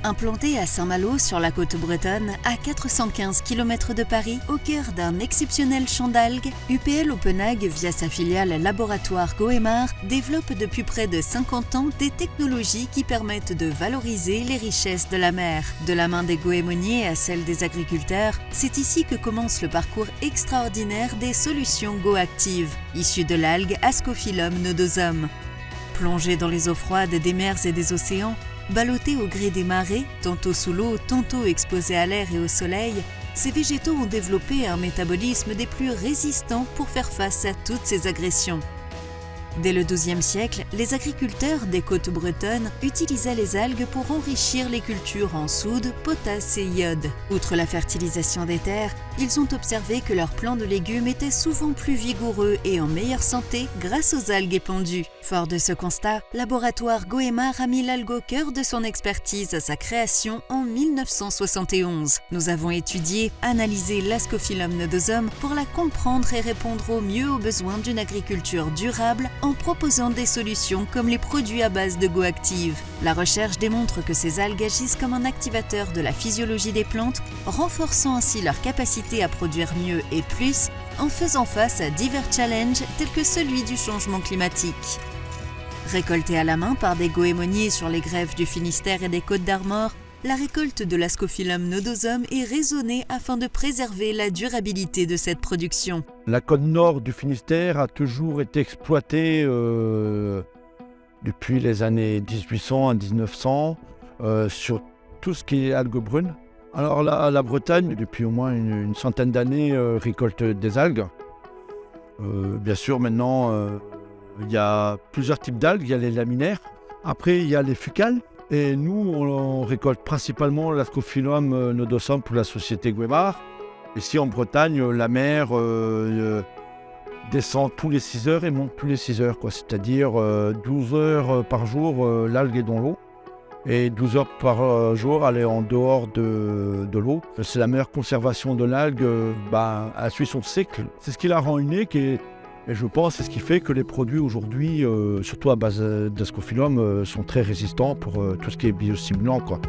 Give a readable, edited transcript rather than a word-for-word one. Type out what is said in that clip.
Implanté à Saint-Malo sur la côte bretonne, à 415 km de Paris, au cœur d'un exceptionnel champ d'algues, UPL Openag, via sa filiale Laboratoire Goemar, développe depuis près de 50 ans des technologies qui permettent de valoriser les richesses de la mer. De la main des goémoniers à celle des agriculteurs, c'est ici que commence le parcours extraordinaire des solutions GoActive, issues de l'algue Ascophyllum nodosum. Plongées dans les eaux froides des mers et des océans, ballottés au gré des marées, tantôt sous l'eau, tantôt exposés à l'air et au soleil, ces végétaux ont développé un métabolisme des plus résistants pour faire face à toutes ces agressions. Dès le XIIe siècle, les agriculteurs des côtes bretonnes utilisaient les algues pour enrichir les cultures en soude, potasse et iode. Outre la fertilisation des terres, ils ont observé que leurs plants de légumes étaient souvent plus vigoureux et en meilleure santé grâce aux algues épandues. Fort de ce constat, Laboratoire Goemar a mis l'algue au cœur de son expertise à sa création en 1971. Nous avons étudié, analysé l'Ascophyllum nodosum pour la comprendre et répondre au mieux aux besoins d'une agriculture durable en proposant des solutions comme les produits à base de GoActive. La recherche démontre que ces algues agissent comme un activateur de la physiologie des plantes, renforçant ainsi leur capacité à produire mieux et plus, en faisant face à divers challenges tels que celui du changement climatique. Récoltée à la main par des goémoniers sur les grèves du Finistère et des Côtes-d'Armor, la récolte de l'Ascophyllum nodosum est raisonnée afin de préserver la durabilité de cette production. La côte nord du Finistère a toujours été exploitée depuis les années 1800 à 1900 sur tout ce qui est algues brunes. Alors la Bretagne, depuis au moins une centaine d'années, récolte des algues. Bien sûr, maintenant, il y a plusieurs types d'algues. Il y a les laminaires. Après, il y a les fucales. Et nous, on récolte principalement l'Ascophyllum nodosum pour la société Goemar. Ici, en Bretagne, la mer descend tous les 6 heures et monte tous les 6 heures. C'est-à-dire 12 heures par jour, l'algue est dans l'eau. Et 12 heures par jour, elle est en dehors de l'eau. C'est la meilleure conservation de l'algue. Elle suit son cycle. C'est ce qui la rend unique et je pense que c'est ce qui fait que les produits aujourd'hui, surtout à base d'Ascophyllum, sont très résistants pour tout ce qui est biostimulant, quoi.